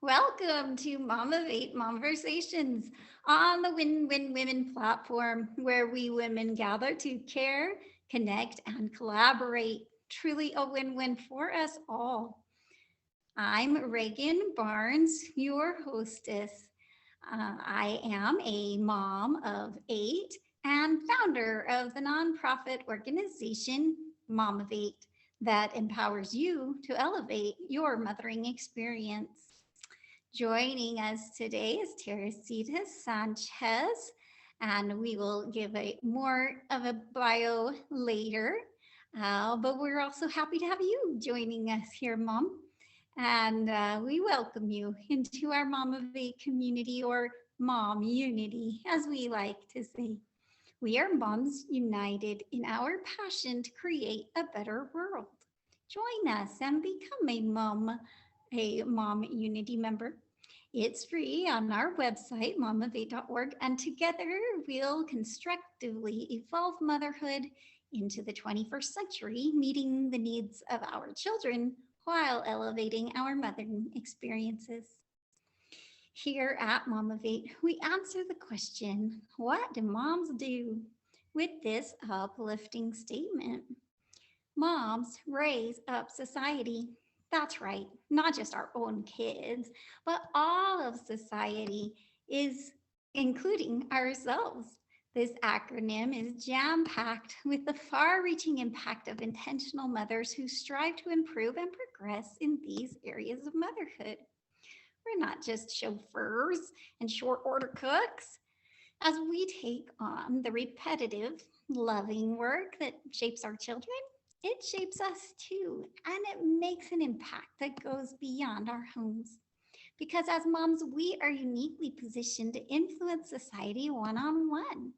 Welcome to Mom of Eight Conversations on the Win Win Women platform, where we women gather to care, connect, and collaborate. Truly a win win for us all. I'm Reagan Barnes, your hostess. I am a mom of eight and founder of the nonprofit organization Mom of Eight that empowers you to elevate your mothering experience. Joining us today is Teresita Sanchez, and we will give a more of a bio later. But we're also happy to have you joining us here, Mom. And we welcome you into our Mom of Eight community, or Mom Unity, as we like to say. We are moms united in our passion to create a better world. Join us and become a Mom Unity member. It's free on our website, momofeight.org, and together we'll constructively evolve motherhood into the 21st century, meeting the needs of our children while elevating our mothering experiences. Here at Mom of Eight, we answer the question, what do moms do? With this uplifting statement. Moms raise up society. That's right, not just our own kids, but all of society is including ourselves. This acronym is jam packed with the far reaching impact of intentional mothers who strive to improve and progress in these areas of motherhood. We're not just chauffeurs and short order cooks. As we take on the repetitive, loving work that shapes our children, it shapes us too, and it makes an impact that goes beyond our homes. Because as moms, we are uniquely positioned to influence society one on one.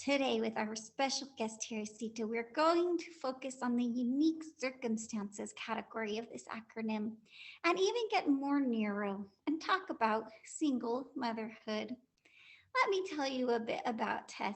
Today, with our special guest, Teresita, we're going to focus on the unique circumstances category of this acronym and even get more narrow and talk about single motherhood. Let me tell you a bit about Tess.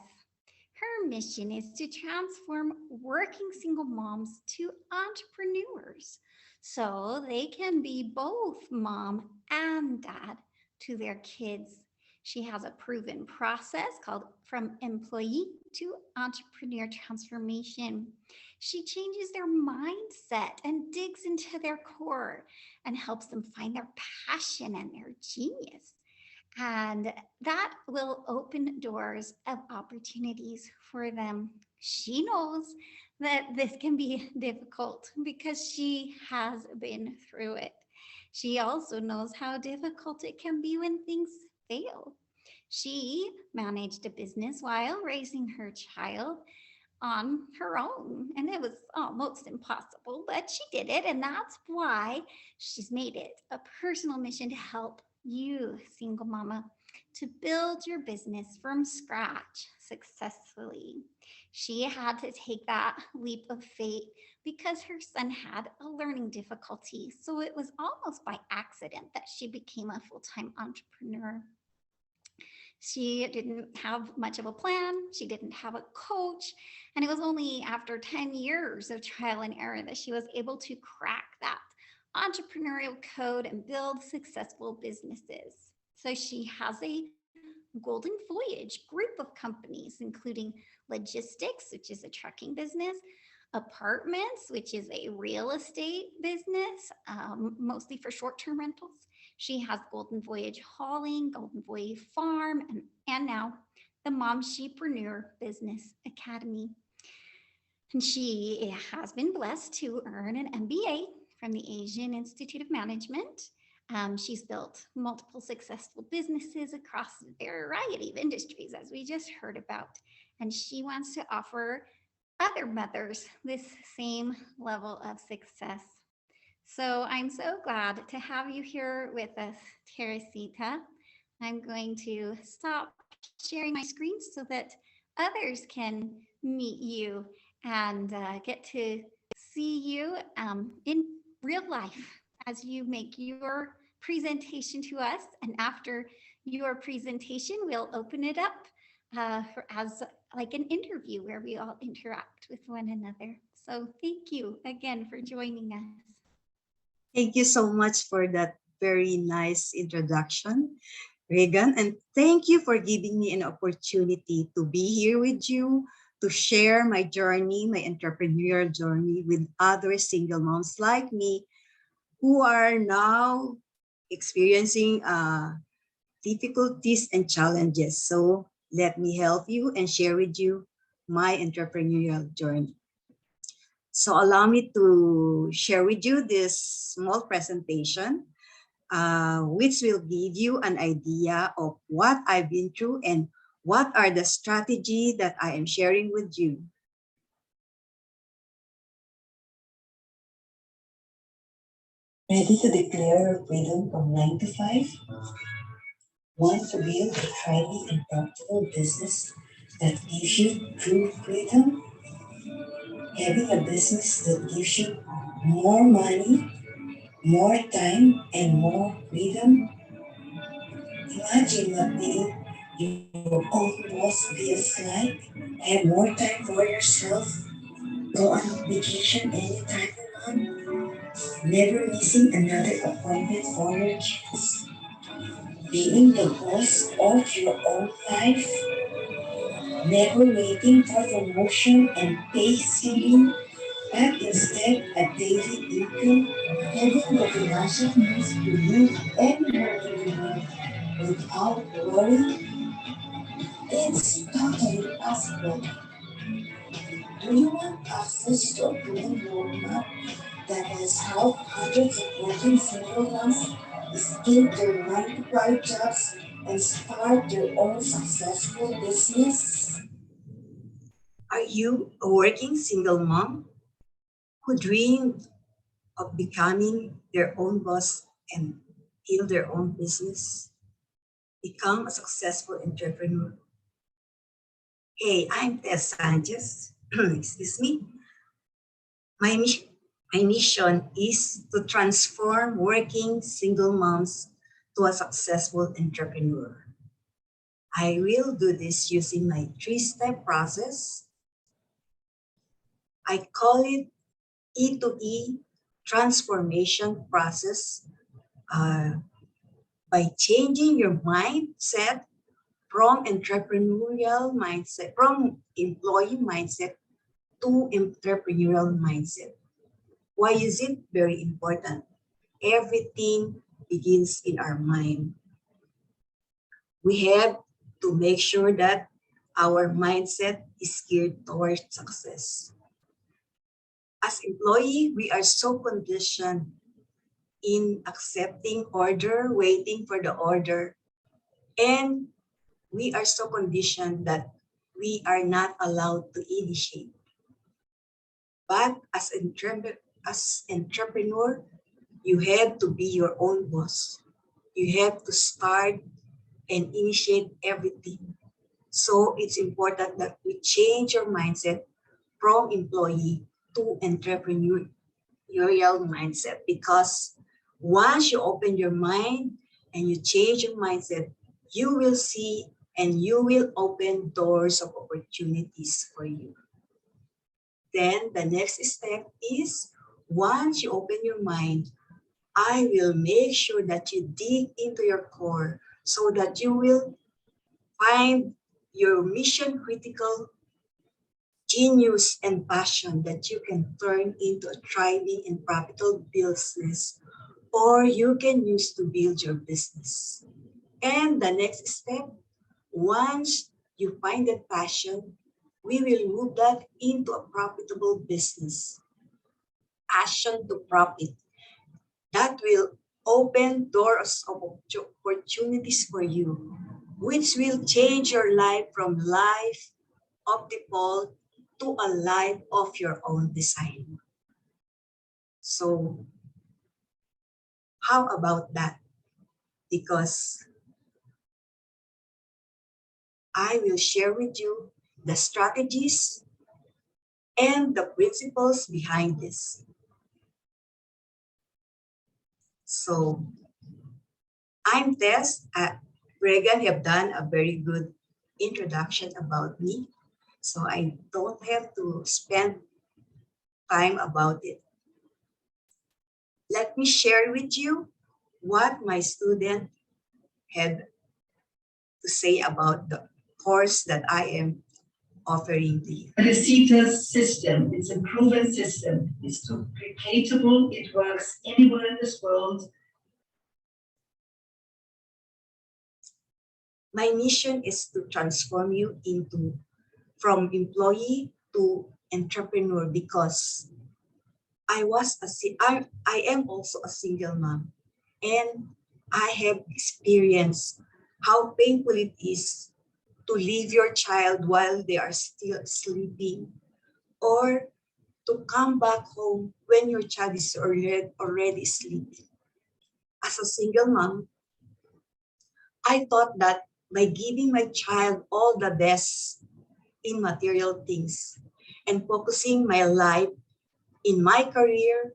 Her mission is to transform working single moms to entrepreneurs so they can be both mom and dad to their kids. She has a proven process called From Employee to Entrepreneur Transformation. She changes their mindset and digs into their core and helps them find their passion and their genius. And that will open doors of opportunities for them. She knows that this can be difficult because she has been through it. She also knows how difficult it can be when things fail. She managed a business while raising her child on her own, and it was almost impossible, but she did it. And that's why she's made it a personal mission to help you, single mama, to build your business from scratch successfully. She had to take that leap of faith because her son had a learning difficulty. So it was almost by accident that she became a full-time entrepreneur. She didn't have much of a plan. She didn't have a coach. And it was only after 10 years of trial and error that she was able to crack that entrepreneurial code and build successful businesses. So she has a Golden Voyage group of companies, including logistics, which is a trucking business, apartments, which is a real estate business, mostly for short-term rentals. She has Golden Voyage Hauling, Golden Voyage Farm, and now the Mom Sheepreneur Business Academy. And she has been blessed to earn an MBA from the Asian Institute of Management. She's built multiple successful businesses across a variety of industries, as we just heard about. And she wants to offer other mothers this same level of success. So I'm so glad to have you here with us, Teresita. I'm going to stop sharing my screen so that others can meet you and get to see you in real life as you make your presentation to us. And after your presentation, we'll open it up as like an interview where we all interact with one another. So thank you again for joining us. Thank you so much for that very nice introduction, Regan. And thank you for giving me an opportunity to be here with you, to share my journey, my entrepreneurial journey with other single moms like me who are now experiencing difficulties and challenges. So let me help you and share with you my entrepreneurial journey. So allow me to share with you this small presentation, which will give you an idea of what I've been through and what are the strategy that I am sharing with you. Ready to declare your freedom from 9 to 5? Want to build a thriving and profitable business that gives you true freedom? Having a business that gives you more money, more time, and more freedom? Imagine what being your own boss feels like. Have more time for yourself, go on vacation anytime you want, never missing another appointment for your kids. Being the boss of your own life, never waiting for promotion and pay ceiling, but instead a daily income, having the financial means to live anywhere in the world without worry, it's totally possible. Do you want access to a proven roadmap that has helped hundreds of working single moms escape their 9 to 5 jobs and start their own successful business? Are you a working single mom who dreamed of becoming their own boss and build their own business? Become a successful entrepreneur. Hey, I'm Tess Sanchez. Excuse me. My mission, my mission is to transform working single moms to a successful entrepreneur. I will do this using my three-step process. I call it E2E transformation process, uh, by changing your mindset from entrepreneurial mindset, from employee mindset to entrepreneurial mindset. Why is it very important? Everything begins in our mind. We have to make sure that our mindset is geared towards success. As employee, we are so conditioned in accepting order, waiting for the order, and we are so conditioned that we are not allowed to initiate. But as entrepreneur, you have to be your own boss. You have to start and initiate everything. So it's important that we change your mindset from employee to entrepreneurial mindset, because once you open your mind and you change your mindset, you will see and you will open doors of opportunities for you. Then the next step is, once you open your mind, I will make sure that you dig into your core so that you will find your mission critical genius and passion that you can turn into a thriving and profitable business, or you can use to build your business. And the next step, once you find that passion, we will move that into a profitable business. Passion to profit. That will open doors of opportunities for you, which will change your life from life of default to a life of your own design. So how about that? Because I will share with you the strategies and the principles behind this. So I'm Tess. Regan have done a very good introduction about me, so I don't have to spend time about it. Let me share with you what my student had to say about the course that I am offering to you. Teresita's system is a proven system. It's replicatable. It works anywhere in this world. My mission is to transform you from employee to entrepreneur, because I am also a single mom, and I have experienced how painful it is to leave your child while they are still sleeping, or to come back home when your child is already sleeping. As a single mom, I thought that by giving my child all the best in material things and focusing my life in my career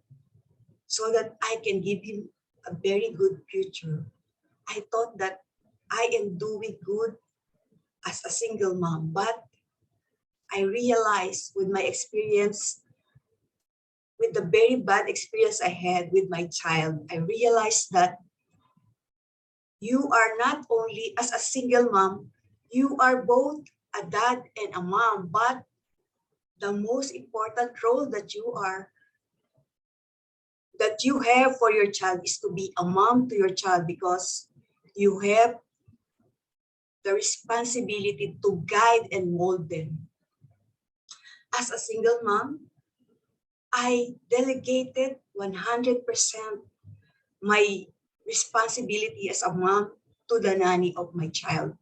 so that I can give him a very good future, I thought that I am doing good as a single mom. But I realized with my experience, with the very bad experience I had with my child, I realized that you are not only as a single mom, you are both a dad and a mom, but the most important role that you have for your child is to be a mom to your child, because you have the responsibility to guide and mold them. As a single mom, I delegated 100% my responsibility as a mom to the nanny of my child.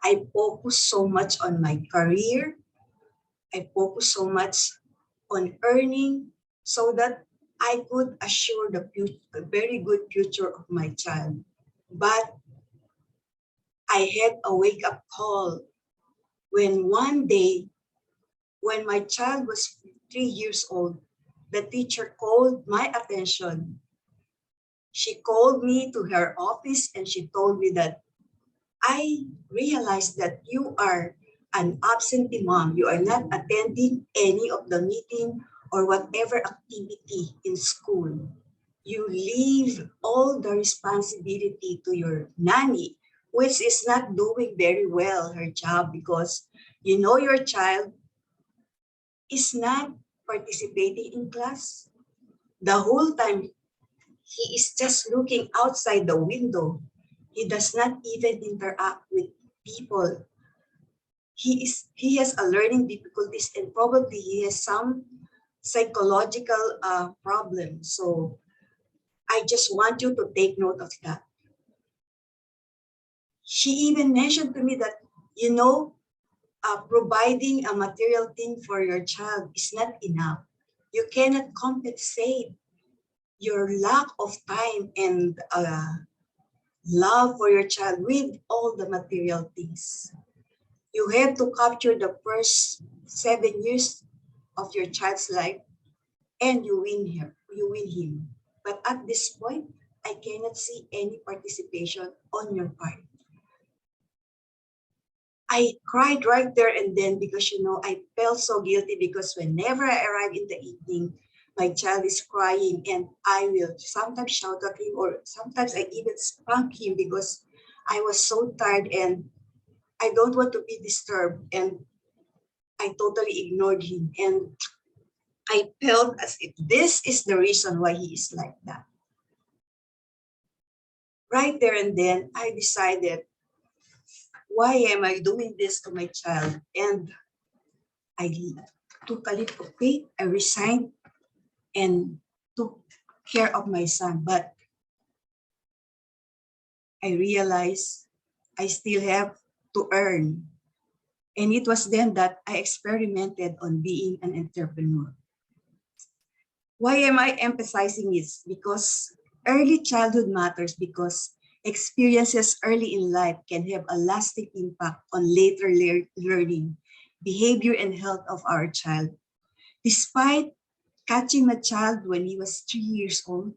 I focus so much on my career. I focus so much on earning so that I could assure a very good future of my child. But I had a wake up call when one day, when my child was 3 years old, the teacher called my attention. She called me to her office and she told me that I realized that you are an absentee mom. You are not attending any of the meeting or whatever activity in school. You leave all the responsibility to your nanny, which is not doing very well her job, because you know your child is not participating in class. The whole time he is just looking outside the window. He does not even interact with people. He has a learning difficulties, and probably he has some psychological problem. So I just want you to take note of that. She even mentioned to me that, you know, providing a material thing for your child is not enough. You cannot compensate your lack of time and love for your child with all the material things. You have to capture the first 7 years of your child's life, and you win her, you win him. But at this point, I cannot see any participation on your part. I cried right there and then, because I felt so guilty, because whenever I arrive in the evening, my child is crying and I will sometimes shout at him, or sometimes I even spank him because I was so tired and I don't want to be disturbed, and I totally ignored him. And I felt as if this is the reason why he is like that. Right there and then, I decided, why am I doing this to my child? And I took a leap of faith. I resigned and took care of my son. But I realized I still have to earn. And it was then that I experimented on being an entrepreneur. Why am I emphasizing this? Because early childhood matters, because experiences early in life can have a lasting impact on later learning, behavior, and health of our child. Despite catching my child when he was 3 years old,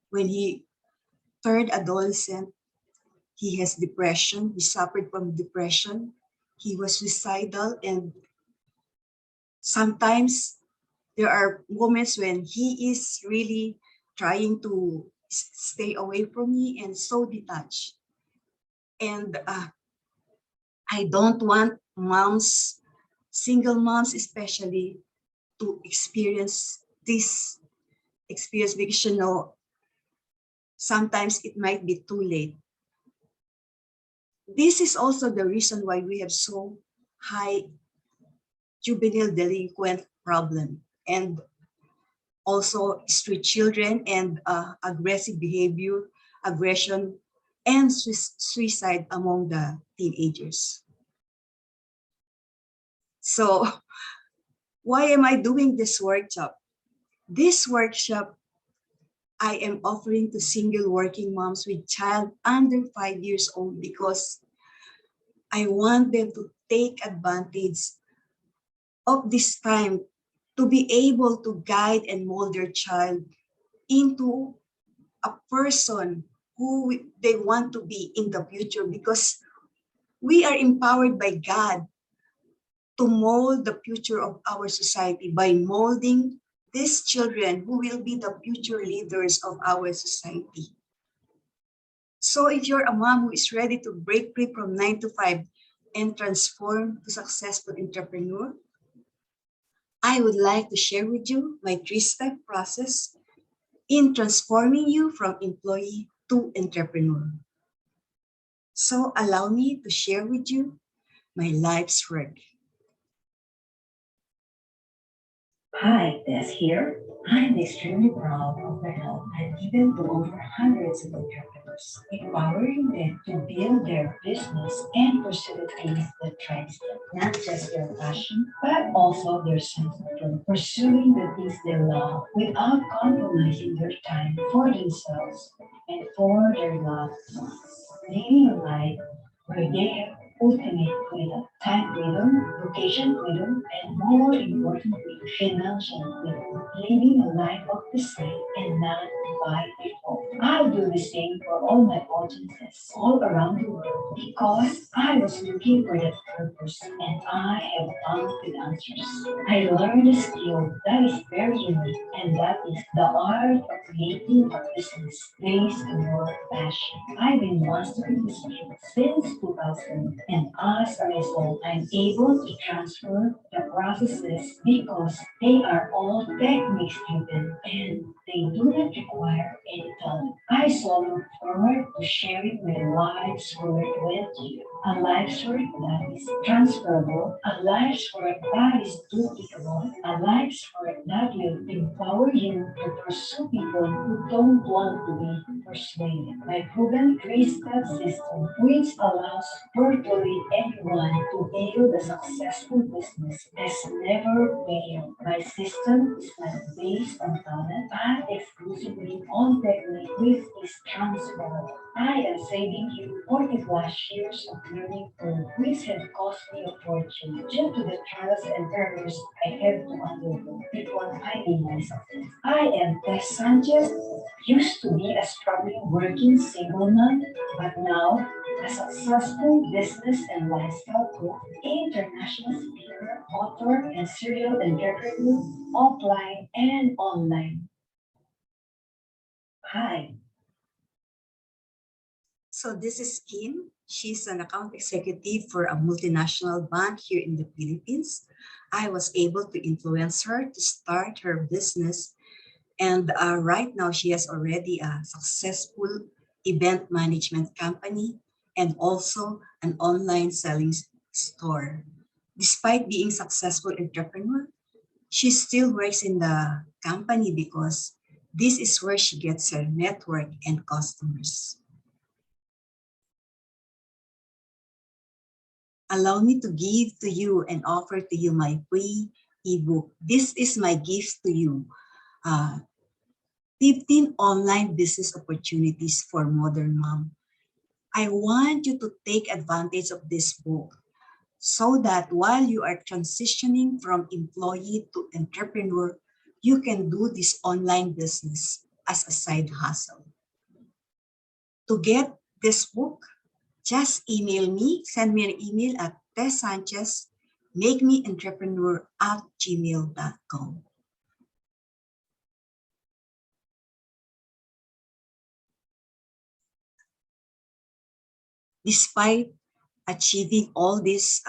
when he turned adolescent, he has depression. He suffered from depression. He was suicidal, and sometimes there are moments when he is really trying to stay away from me and so detached. And I don't want moms, single moms especially, to experience this experience because sometimes it might be too late. This is also the reason why we have so high juvenile delinquent problem and also street children and aggressive behavior, aggression, and suicide among the teenagers. So why am I doing this workshop? This workshop I am offering to single working moms with child under 5 years old because I want them to take advantage of this time to be able to guide and mold their child into a person who they want to be in the future, because we are empowered by God to mold the future of our society by molding these children who will be the future leaders of our society. So if you're a mom who is ready to break free from 9 to 5 and transform to successful entrepreneur, I would like to share with you my 3-step process in transforming you from employee to entrepreneur. So allow me to share with you my life's work. Hi, Des here. I'm extremely proud of the help I've given to over hundreds of entrepreneurs, empowering them to build their business and pursue the things that drives them, not just their passion, but also their sense of purpose, pursuing the things they love without compromising their time for themselves and for their loved ones, living a life where they have ultimate freedom, time freedom, location freedom, and more importantly, financial freedom, living a life of design and not by default. I'll do the same for all my audiences all around the world because I was looking for that purpose and I have found the answers. I learned a skill that is very unique, and that is the art of creating a business based on your passion. I've been mastering this skill since 2000, and as a result, I'm able to transfer the processes because they are all techniques driven and they do not require any talent. I so look forward to sharing my life's work with you. A life's work that is transferable, a life's work that is duplicable, a life's work that will empower you to pursue people who don't want to be persuaded. My proven 3-step system, which allows virtually everyone to build a successful business, has never failed. My system is not based on talent, but exclusively on technique, which is transferable. I am saving you 40 plus years of learning curve, which had cost me a fortune due to the trials and errors I had to undergo before finding my success. I am Tess Sanchez, used to be a struggling working single mom, but now a successful business and lifestyle coach, international speaker, author, and serial entrepreneur, offline and online. Hi. So this is Kim. She's an account executive for a multinational bank here in the Philippines. I was able to influence her to start her business. And right now, she has already a successful event management company and also an online selling store. Despite being successful entrepreneur, she still works in the company because this is where she gets her network and customers. Allow me to give to you and offer to you my free ebook. This is my gift to you. 15 online business opportunities for modern mom. I want you to take advantage of this book so that while you are transitioning from employee to entrepreneur, you can do this online business as a side hustle. To get this book, just email me, send me an email at tessanchez, makemeentrepreneur@gmail.com. despite achieving all this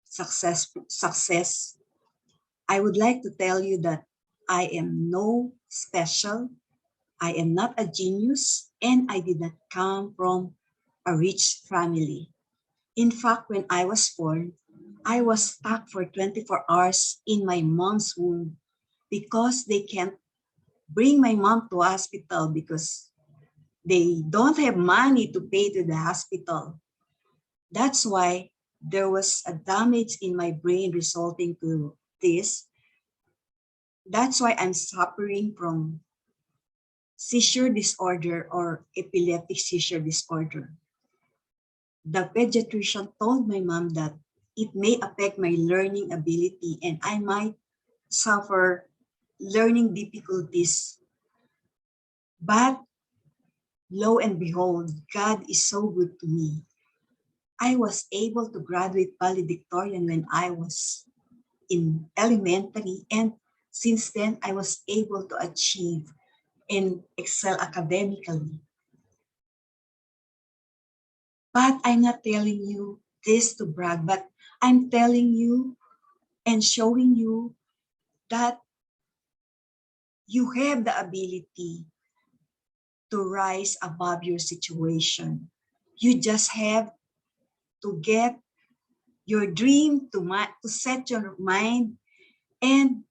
success, I would like to tell you that I am no special. I am not a genius, and I did not come from a rich family. In fact, when I was born, I was stuck for 24 hours in my mom's womb because they can't bring my mom to hospital because they don't have money to pay to the hospital. That's why there was a damage in my brain resulting to this. That's why I'm suffering from seizure disorder or epileptic seizure disorder. The pediatrician told my mom that it may affect my learning ability and I might suffer learning difficulties. But lo and behold, God is so good to me. I was able to graduate valedictorian when I was in elementary, and since then I was able to achieve and excel academically. But I'm not telling you this to brag, but I'm telling you and showing you that you have the ability to rise above your situation. You just have to get your dream to set your mind and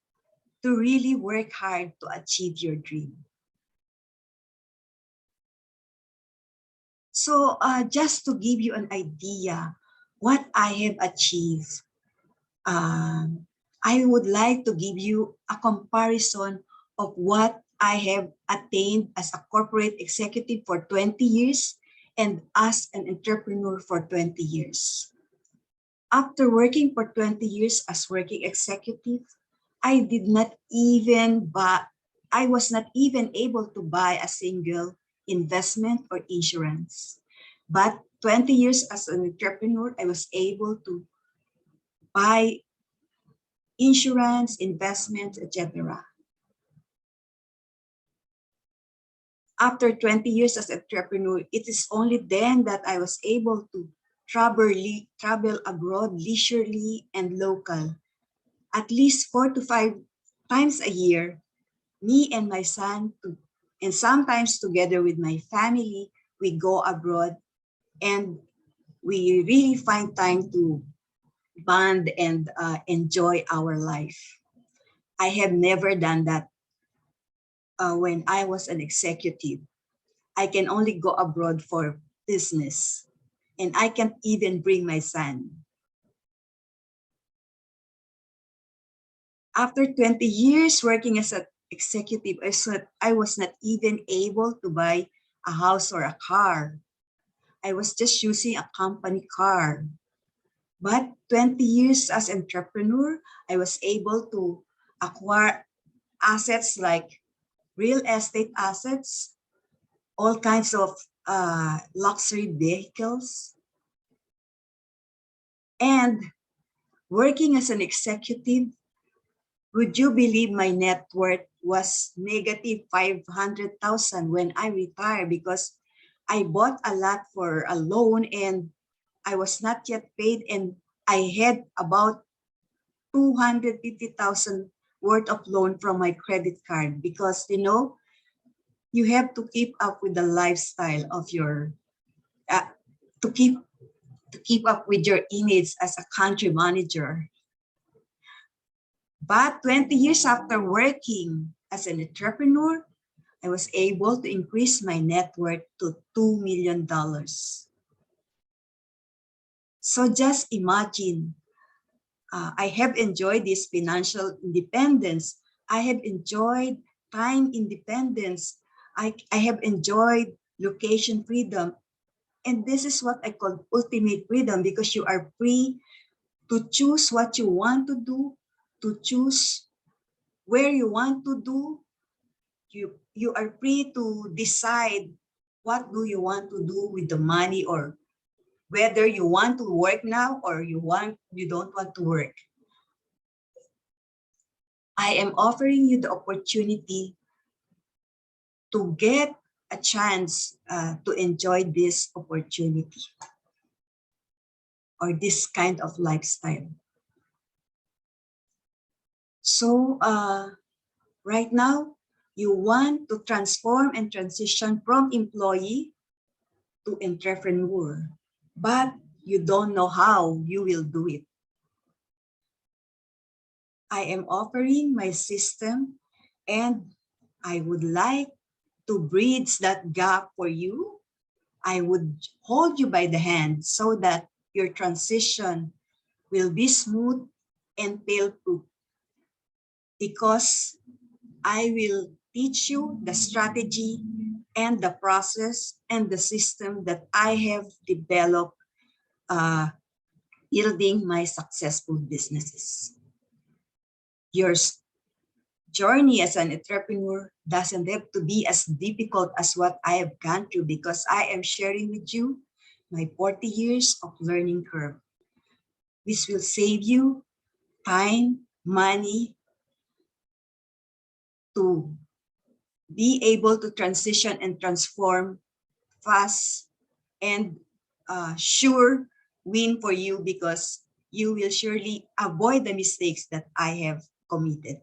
to really work hard to achieve your dream. So just to give you an idea what I have achieved, I would like to give you a comparison of what I have attained as a corporate executive for 20 years and as an entrepreneur for 20 years. After working for 20 years as working executive, I did not even buy, I was not even able to buy a single investment or insurance. But 20 years as an entrepreneur, I was able to buy insurance, investments, etc. After 20 years as an entrepreneur, it is only then that I was able to travel abroad leisurely and local. At least 4 to 5 times a year, me and my son, and sometimes together with my family, we go abroad and we really find time to bond and enjoy our life. I have never done that when I was an executive. I can only go abroad for business, and I can't even bring my son. After 20 years working as an executive, I was not even able to buy a house or a car. I was just using a company car. But 20 years as entrepreneur, I was able to acquire assets like real estate assets, all kinds of luxury vehicles. And working as an executive, would you believe my net worth was negative 500,000 when I retired because I bought a lot for a loan and I was not yet paid and I had about 250,000 worth of loan from my credit card because you have to keep up with the lifestyle of your to keep up with your image as a country manager. But 20 years after working as an entrepreneur, I was able to increase my net worth to $2 million. So just imagine, I have enjoyed this financial independence. I have enjoyed time independence. I have enjoyed location freedom. And this is what I call ultimate freedom because you are free to choose what you want to do, to choose where you want to do. You are free to decide what do you want to do with the money or whether you want to work now or you don't want to work. I am offering you the opportunity to get a chance to enjoy this opportunity or this kind of lifestyle. So right now, you want to transform and transition from employee to entrepreneur, but you don't know how you will do it. I am offering my system, and I would like to bridge that gap for you. I would hold you by the hand so that your transition will be smooth and fail-proof, because I will teach you the strategy and the process and the system that I have developed building my successful businesses. Your journey as an entrepreneur doesn't have to be as difficult as what I have gone through, because I am sharing with you my 40 years of learning curve. This will save you time, money to be able to transition and transform fast, and sure win for you, because you will surely avoid the mistakes that I have committed.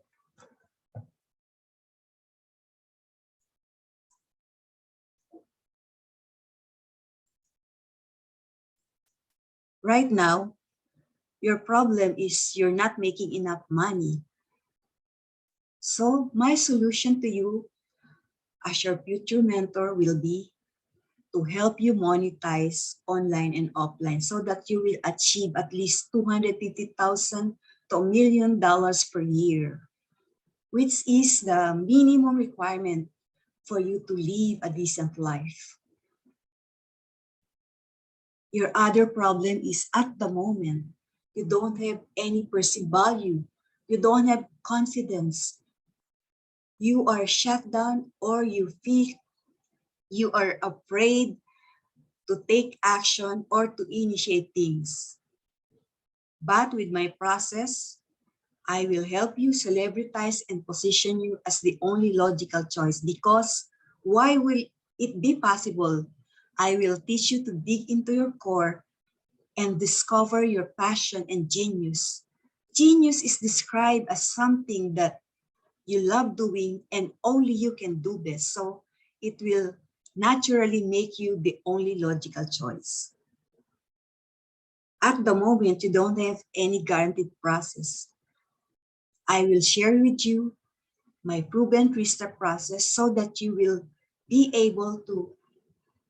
Right now, your problem is you're not making enough money. So my solution to you as your future mentor will be to help you monetize online and offline so that you will achieve at least $250,000 to $1 million per year, which is the minimum requirement for you to live a decent life. Your other problem is at the moment, you don't have any perceived value. You don't have confidence. You are shut down, or you feel you are afraid to take action or to initiate things. But with my process, I will help you celebritize and position you as the only logical choice. Because why will it be possible? I will teach you to dig into your core and discover your passion and genius. Genius is described as something that you love doing and only you can do best. So it will naturally make you the only logical choice. At the moment, you don't have any guaranteed process. I will share with you my proven 3-step process so that you will be able to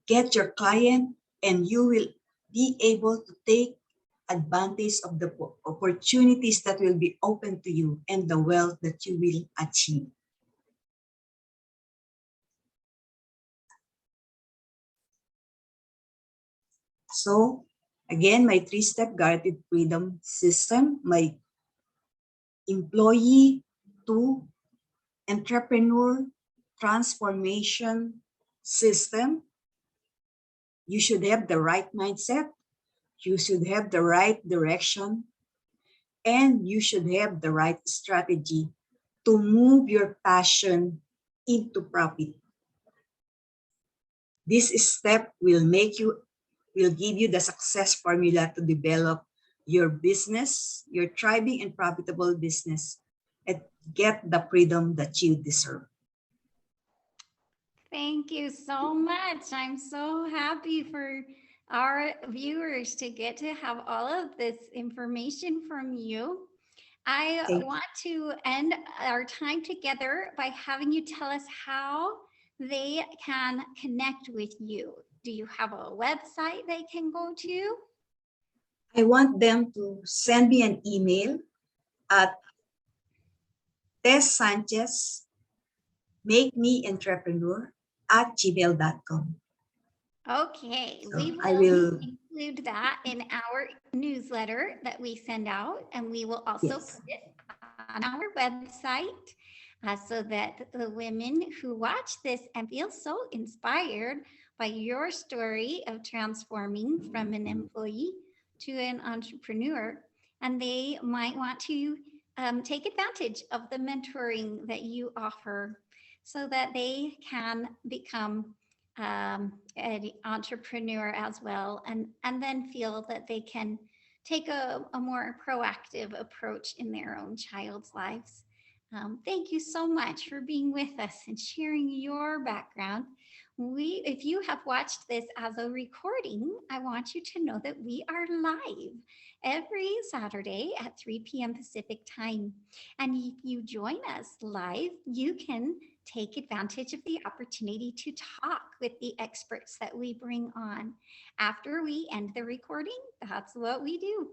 get your client, and you will be able to take advantage of the opportunities that will be open to you and the wealth that you will achieve. So again, my 3-step guided freedom system, my employee to entrepreneur transformation system. You should have the right mindset, you should have the right direction, and you should have the right strategy to move your passion into profit. This step will give you the success formula to develop your business, your thriving and profitable business, and get the freedom that you deserve. Thank you so much. I'm so happy for our viewers to get to have all of this information from you. I Thank want to end our time together by having you tell us how they can connect with you. Do you have a website they can go to? I want them to send me an email at Tess Sanchez, make me entrepreneur @gmail.com. Okay, So we I will will, include that in our newsletter that we send out, and we will also yes. put it on our website so that the women who watch this and feel so inspired by your story of transforming from an employee to an entrepreneur, and they might want to take advantage of the mentoring that you offer so that they can become an entrepreneur as well, and then feel that they can take a more proactive approach in their own child's lives. Thank you so much for being with us and sharing your background. If you have watched this as a recording, I want you to know that we are live every Saturday at 3 p.m. Pacific time. And if you join us live, you can take advantage of the opportunity to talk with the experts that we bring on. After we end the recording, that's what we do.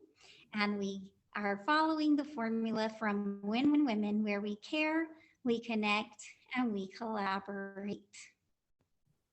And we are following the formula from Win Win Women, where we care, we connect, and we collaborate.